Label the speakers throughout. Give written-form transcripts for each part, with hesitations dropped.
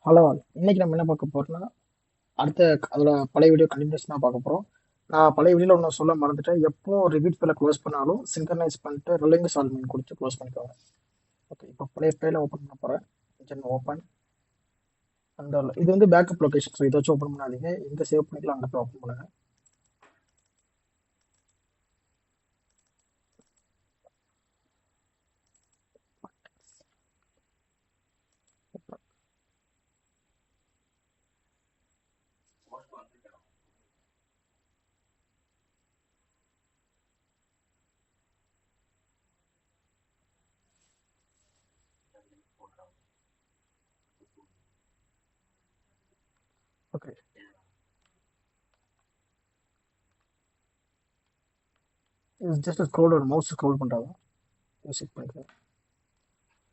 Speaker 1: Hello, இன்னைக்கு நம்ம என்ன பார்க்க போறோம்னா, அடுத்த அதோட பழைய வீடியோ கண்டினியூஸ் தான் பார்க்க போறோம். நான் பழைய வீடியோல ஒண்ணு சொல்ல மறந்துட்டேன். எப்போ ரிப்பீட் ஃபைல க்ளோஸ் பண்ணாலும் சிங்க்ரனைஸ் பண்ணிட்டு ரிலையிங் சால்வ்மெண்ட் கொடுத்து க்ளோஸ் பண்ணிக்கோங்க. ஓகே, இப்போ பழைய ஃபைல ஓப்பன் பண்ண போறேன். ஜென் ஓப்பன். அந்த இது வந்து பேக்கப் லொகேஷன். ஸோ இதை வச்சு ஓப்பன் பண்ணாதீங்க. எங்க சேவ் பண்ணிக்கலாம் அங்கே போய் ஓப்பன் பண்ணுங்க. ஓகே, இது ஜஸ்ட் ஸ்க்ரோல் மவுஸ் ஸ்க்ரோல் பண்ணுறாங்க. யூஸ் பண்ணிக்கிறேன்.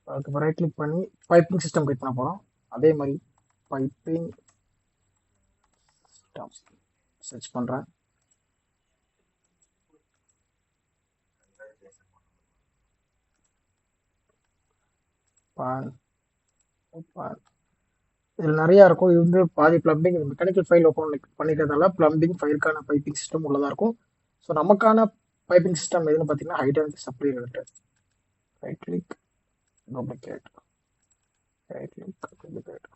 Speaker 1: அதுக்கு ரைட் கிளிக் பண்ணி பைப்பிங் சிஸ்டம் கிளிக் பண்ண போகிறோம். அதே மாதிரி பைப்பிங் சிஸ்டம் சர்ச் பண்ணுறேன். பான் பான் இதில் நிறையா இருக்கும். இது வந்து பாதி பிளம்பிங் மெக்கானிக்கல் ஃபைல் ஓப்பன் பண்ணிக்கிறதால பிளம்பிங் ஃபைலுக்கான பைப்பிங் சிஸ்டம் உள்ளதாக இருக்கும். ஸோ நமக்கான பைப்பிங் சிஸ்டம் எதுன்னு பார்த்தீங்கன்னா hydraulic supply related. Right click, duplicate, right click, duplicate.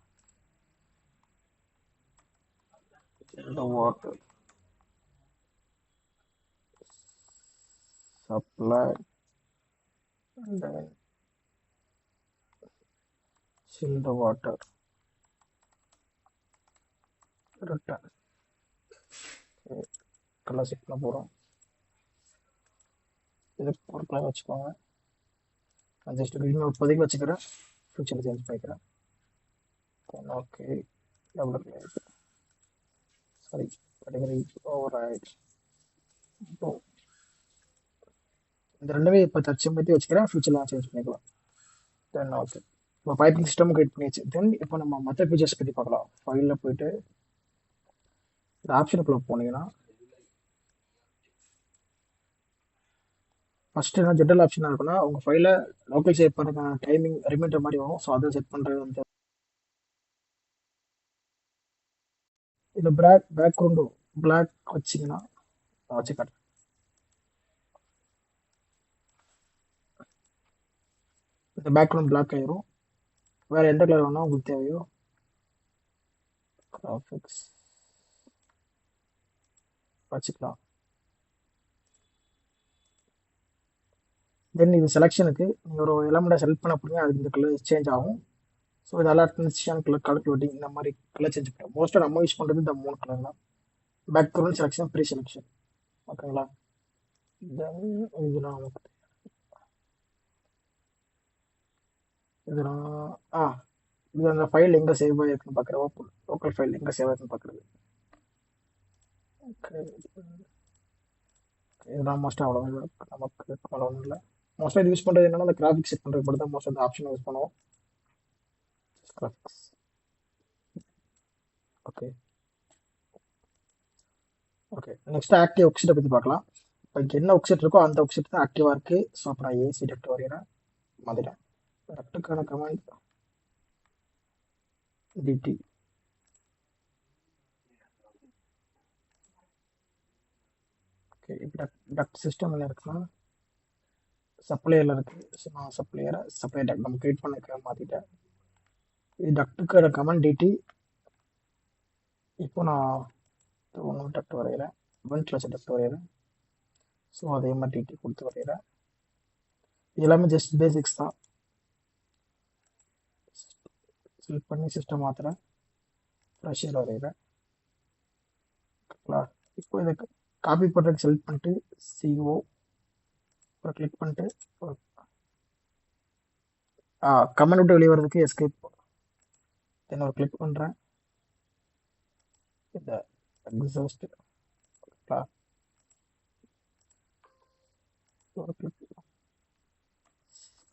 Speaker 1: இந்த water supply and then chill the water return. Colour set பண்ண போகிறோம். இதுக்கு ஒரு கலர் வச்சுக்கோங்க. நான் ஜஸ்ட் க்ரீன் இப்போதைக்கு வச்சுக்கிறேன். ஃபியூச்சரில் சேஞ்ச் பண்ணிக்கிறேன். Okay, double click, sorry, category over ஆயிடுச்சு. இப்போ இந்த ரெண்டுமே இப்போ தற்சமயத்தை வச்சுக்கிறேன். ஃபியூச்சரில் சேஞ்ச் பண்ணிக்கலாம். தென் ஓகே, இப்போ பைப்பிங் சிஸ்டம் கிரியேட் பண்ணியாச்சு. தென் இப்போ நம்ம மற்ற ஃபீச்சர்ஸ் பற்றி பார்க்கலாம். ஃபைலில் போயிட்டு இந்த ஆப்ஷனுக்குள்ளே போனீங்கன்னா ஃபஸ்ட்டு என்ன ஜென்ரல் ஆப்ஷனாக இருக்குன்னா உங்கள் ஃபைலை லோக்கல் சேவ் பண்ணுறதுக்கான டைமிங் ரிமைண்டர் மாதிரி வரும். ஸோ அதை செட் பண்ணுறது வந்து இதில் பேக்ரவுண்டு பிளாக் வச்சிங்கன்னா வச்சு காட்டுறேன். இந்த பேக்ரவுண்ட் பிளாக் ஆயிரும். வேறு எந்த கலர் வேணால் உங்களுக்கு தேவையோ கிராஃபிக்ஸ் வச்சுக்கலாம். தென் இது செலெக்ஷனுக்கு நீங்கள் ஒரு எலமெண்ட்டை செலக்ட் பண்ண போறீங்க, அதுக்கு இந்த கலர் சேஞ்ச் ஆகும். ஸோ இது அலர்ட் ட்ரான்சிஷன் கலர் கால்குலேட்டிங் இந்த மாதிரி கலர் சேஞ்ச் பண்ணுறோம். மோஸ்ட்டாக நம்ம யூஸ் பண்ணுறது இந்த 3 கலர் தான். Background selection, pre selection. ஓகேங்களா? தென் இதெல்லாம் நமக்கு இதெல்லாம் ஆ இது அந்த ஃபைல் எங்கே சேவ் ஆகிருக்குன்னு பார்க்குறது. லோக்கல் ஃபைல் எங்கே சேவ் ஆகிருக்குன்னு பார்க்குறது. ஓகே, இதெல்லாம் மோஸ்ட்டாக அவ்வளோ நமக்கு அவ்வளோ ஒன்றும் இல்லை. மோஸ்ட்டாக இது யூஸ் பண்ணுறது என்னன்னா அந்த கிராஃபிக்ஸ் செட் பண்ணுறது மட்டும் தான் மோஸ்ட்டாக இந்த ஆப்ஷன் யூஸ் பண்ணுவோம். Graphics. Okay okay, next active ஒர்க்ஷீட்டை பற்றி பார்க்கலாம். இப்போ இங்கே என்ன ஒர்க்ஷீட் இருக்கோ அந்த ஒர்க்ஷீட் தான் ஆக்டிவாக இருக்குது. ஸோ அப்போ நான் ஏசி டக்ட் வரைகிறேன், மாற்றிட்டேன். டக்டுக்கான கமாண்ட் டிடி. ஓகே, இப்போ டக்ட் சிஸ்டம் என்ன இருக்குன்னா சப்ளையரில் இருக்குது. ஸோ நான் சப்ளை டக்ட் நம்ம கிரியேட் பண்ண மாற்றிட்டேன். இது டக்டுக்கான கமாண்ட் டிடி. இப்போ நான் ஒன்று டக்ட் வரைகிறேன், வென்டிலேஷன் டக்ட் வரைகிறேன். ஸோ அதே மாதிரி டிடி கொடுத்து வரைகிறேன். இது எல்லாமே ஜஸ்ட் பேசிக்ஸ் தான். செலக்ட் பண்ணி சிஸ்டம் மாற்றுறேன், ப்ரெஷர் வரைகிறேன். இப்போ இதை காப்பி பண்ணுறதுக்கு செலக்ட் பண்ணிட்டு சிஓ ஒரு கிளிக் பண்ணிட்டு கமெண்ட் விட்டு வெளியே வர்றதுக்கு எஸ்கேப் தென் ஒரு கிளிக் பண்ணுறேன். இந்த எக்ஸாஸ்ட் ஒரு கிளிக்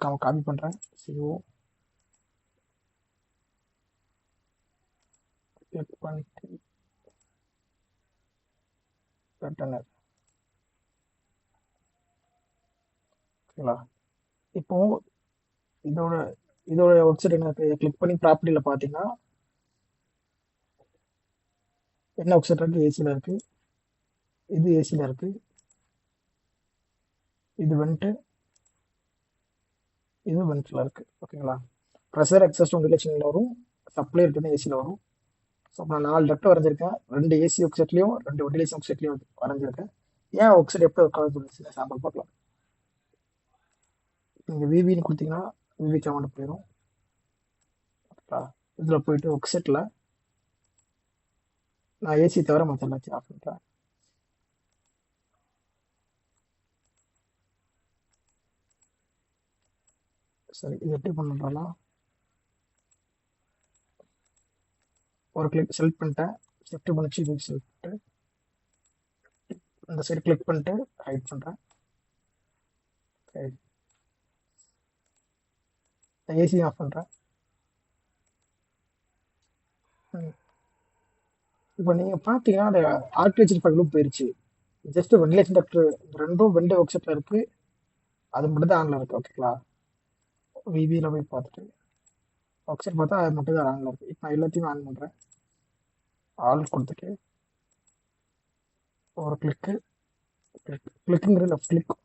Speaker 1: காப்பி பண்ணுறேன். சிஓ கிளிக் பண்ணிட்டு கண்டெய்னர். ஓகேங்களா? இப்போ இதோட ஒர்க் செட் என்ன இருக்குது, கிளிக் பண்ணி ப்ராப்பர்ட்டியில் பார்த்தீங்கன்னா என்ன ஒர்க் இருக்கு? ஏசியில் இருக்கு. இது ஏசியில் இருக்கு. இது வந்துட்டு இது வென்ட்டில் இருக்கு. ஓகேங்களா? ப்ரெஷர் எக்ஸாஸ்ட் வெண்டிலேஷனில் வரும். சப்ளை இருக்குது ஏசியில் வரும். ஸோ நான் 4 டக்ட் வரைஞ்சிருக்கேன். 2 ஏசி ஒர்க் செட்லையும் 2 வெண்டிலேஷன் ஒர்க் செட்லையும் வரைஞ்சிருக்கேன். ஏன் ஒர்க் செட் எப்படி ஒர்க் ஆகுது சாம்பிள் பார்க்கலாம். நீங்கள் விவின்னு கொடுத்தீங்கன்னா விவி கமெண்ட் போயிடும். ஓகேங்களா? இதில் போயிட்டு ஒர்க் செட்டில் நான் ஏசி தவிர மற்ற எல்லாத்தையும் ஆஃப் பண்ணிட்டேன். சரி, இது எப்படி பண்ணுறோம்னா ஒரு கிளிக் செலக்ட் பண்ணிட்டேன். ஷிஃப்ட் பண்ணிச்சு இது செலக்ட் பண்ணிட்டு இந்த சைடு கிளிக் பண்ணிட்டு ஹைட் பண்ணுறேன். ஏசி ஆஃப் பண்ணுறேன். இப்போ நீங்கள் பார்த்தீங்கன்னா அந்த ஆர்கிடெக்சர் ஃபைலும் போயிடுச்சு. ஜஸ்ட் வெண்டிலேஷன் டக்டர் ரெண்டும் வெண்டை ஒர்க் செட்டில் இருக்குது. அது மட்டும் தான் ஆனில் இருக்குது. ஓகேங்களா? விபியில் போய் பார்த்துட்டு ஒர்க் செட் பார்த்தா அது மட்டும் தான் ஆனில் இருக்குது. இப்போ நான் எல்லாத்தையும் ஆன் பண்ணுறேன். ஆல் கொடுத்துட்டு ஒரு கிளிக்கு கிளிக்குங்கிற லெஃப்ட் கிளிக்.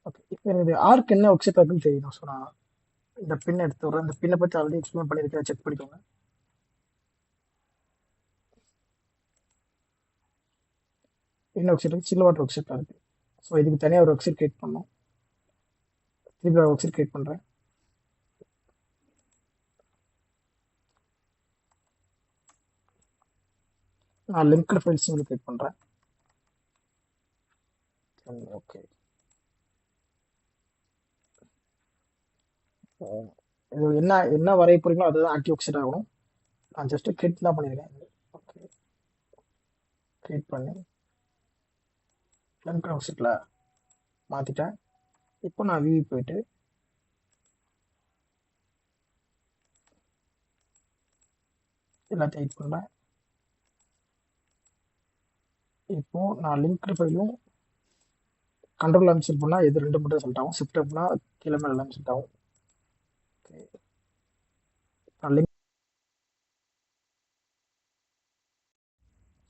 Speaker 1: ஓகே, இப்போ எனக்கு ஆர்க் என்ன ஒர்க் செட் இருக்குன்னு தெரியணும். ஸோ நான் இந்த பின் எடுத்து விட்றேன். இந்த பின்னை பற்றி ஆல்ரெடி எக்ஸ்பிளைன் பண்ணியிருக்கேன், செக் பண்ணிக்கோங்க. என்ன ஒர்க் செட் சில் வாட்டர் ஒர்க் செட்டாக இருக்குது. ஸோ இதுக்கு தனியாக ஒரு ஒர்க் செட் கிரியேட் பண்ணணும். திருப்பி ஒர்க் செட் கிரியேட் பண்ணுறேன். நான் லிங்க்டு ஃபைல் சிங்கிள் கிரியேட் பண்ணுறேன். ஓகே, இது என்ன என்ன வரைய போறீங்களோ அதுதான் ஆக்டிவ் ஒர்க் செட் ஆகணும். நான் ஜஸ்ட் கிரியேட் தான் பண்ணியிருக்கேன். ஓகே, கிரியேட் பண்ணி லிங்க்டு ஒர்க் செட்டில் மாற்றிட்டேன். இப்போ நான் விவி போயிட்டு எல்லாத்தையும் எடிட் பண்ணுறேன். இப்போ நான் லிங்க்டு ஃபைலும் கண்ட்ரோல் எல்லாம் செட் பண்ணால் எது ரெண்டு மட்டும் செலக்ட் ஆகும். ஷிஃப்ட் அப்படின்னா கீழே மேலே எல்லாம் செலக்ட் ஆகும். ஓகே, நான் லிங்க்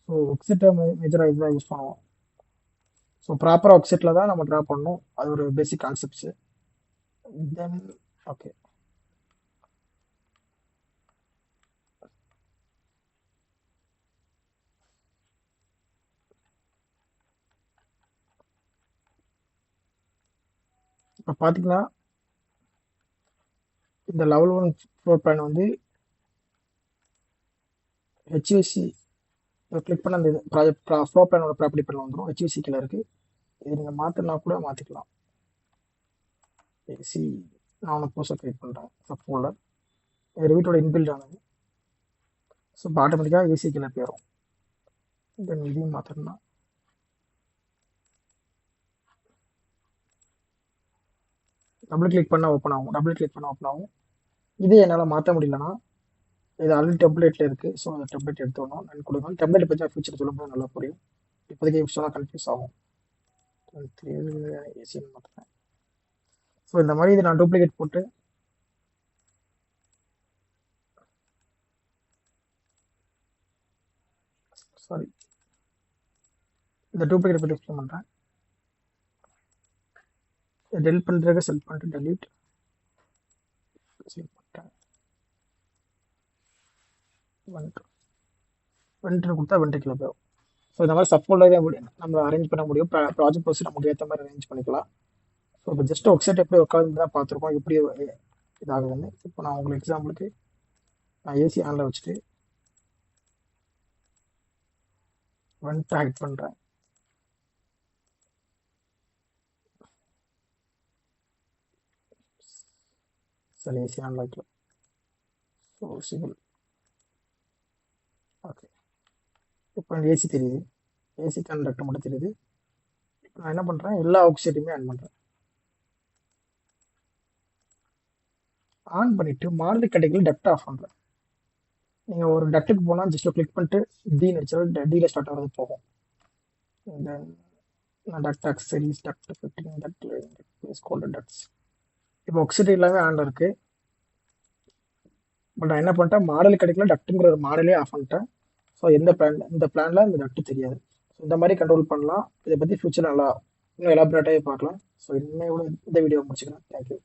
Speaker 1: ஸோ ஒர்க் செட்டை மேஜராக இதுதான் யூஸ் பண்ணுவோம். ஸோ ப்ராப்பராக ஒர்க் செட்டில் தான் நம்ம ட்ரா பண்ணணும். அது ஒரு பேசிக் கான்செப்ட்ஸு. தென் ஓகே, இப்போ பார்த்தீங்கன்னா இந்த லெவல் 1 ஃப்ளோர் பிளான் வந்து ஹெச்விசி கிளிக் பண்ண அந்த ப்ராஜெக்ட் ஃப்ளோர் பிளானோட ப்ராப்பர்ட்டி பிளான் வந்துடும். ஹெச்விசி கீழே இருக்குது. இது நீங்கள் மாற்றினா கூட மாற்றிக்கலாம். ஏசி நான் ஒன்று புதுசாக கிரியேட் பண்ணுறேன். சப் ஃபோல்டர் இது வீட்டோட இன்பில்ட் ஆனது. ஸோ இப்போ ஆட்டோமேட்டிக்காக ஏசி கீழே போயிடும். தென் இதையும் மாற்றணும்னா டபுள் கிளிக் பண்ணால் ஓப்பன் ஆகும். டபுள் கிளிக் பண்ணால் ஓப்பன் ஆகும். இதே என்னால் மாற்ற முடியலன்னா இது ஆல்ரெடி டெம்ப்ளேட்டில் இருக்குது. ஸோ அந்த டெம்ப்ளேட் எடுத்துடணும். நான் கொடுக்கணும். டெம்ப்ளேட் பற்றி ஃபியூச்சர் சொல்லும்போது நல்லா புரியும். இப்போதைக்கு சொன்னால் கன்ஃபியூஸ் ஆகும். ஏசின்னு மாற்றுறேன். ஸோ இந்த மாதிரி இது நான் டூப்ளிகேட் போட்டு சாரி இந்த டூப்ளிகேட் பற்றி எக்ஸ்பிளைன் பண்ணுறேன். டெலிட் பண்ணுறதுக்கு செலக்ட் பண்ணிட்டு டெலிட் செலக்ட் பண்ணிட்டேன். வென்ட்ரு கொடுத்தா வென்ட்ரிக்கில் போயிடும். ஸோ இந்த மாதிரி சப்போர்ட்டாக நம்ம அரேஞ்ச் பண்ண முடியும். ப்ராஜெக்ட் ப்ரோஸ் நமக்கு ஏற்ற மாதிரி அரேஞ்ச் பண்ணிக்கலாம். ஸோ இப்போ ஜஸ்ட் ஒர்க் செட் எப்படி ஒர்க் ஆகுதுன்னு தான் பார்த்துருக்கோம், எப்படி இதாகுதுன்னு. இப்போ நான் உங்களுக்கு எக்ஸாம்பிளுக்கு நான் ஏசி ஆனில் வச்சுட்டு வென்ட் ஹைட் பண்ணுறேன். சரி, ஏசி ஆனில் வைக்கலாம். ஸோ சிங்கிள் ஓகே, இப்போ ஏசி தெரியுது. ஏசி கண்டக்டர் மட்டும் தெரியுது. இப்போ நான் என்ன பண்ணுறேன், எல்லா ஒர்க் செட்டையுமே ஆன் பண்ணுறேன். ஆன் பண்ணிவிட்டு மாடல் கேட்டகரியில் டக்ட் ஆஃப் பண்ணுறேன். நீங்கள் ஒரு டக்ட்டுக்கு போனால் ஜஸ்ட் கிளிக் பண்ணிட்டு டி நடிச்சாலும் டியில் ஸ்டார்ட் ஆகிறது போகும். தென் நான் duct accessories duct fitting duct scold ducts இப்போ ஒர்க் செட் எல்லாமே ஆன் இருக்குது. பட் நான் என்ன பண்ணிட்டேன், மாடல் கிடைக்கல டக்ட்டுங்கிற ஒரு மாடலே ஆஃப் பண்ணிட்டேன். ஸோ இந்த பிளான்ல இந்த நட்டு தெரியாது. ஸோ இந்த மாதிரி கண்ட்ரோல் பண்ணலாம். இதை பற்றி ஃபியூச்சர் நல்லா இன்னும் எலாபரேட்டாகவே பார்க்கலாம். ஸோ இன்னையோட இந்த வீடியோ முடிச்சுக்கிறேன். தேங்க்யூ.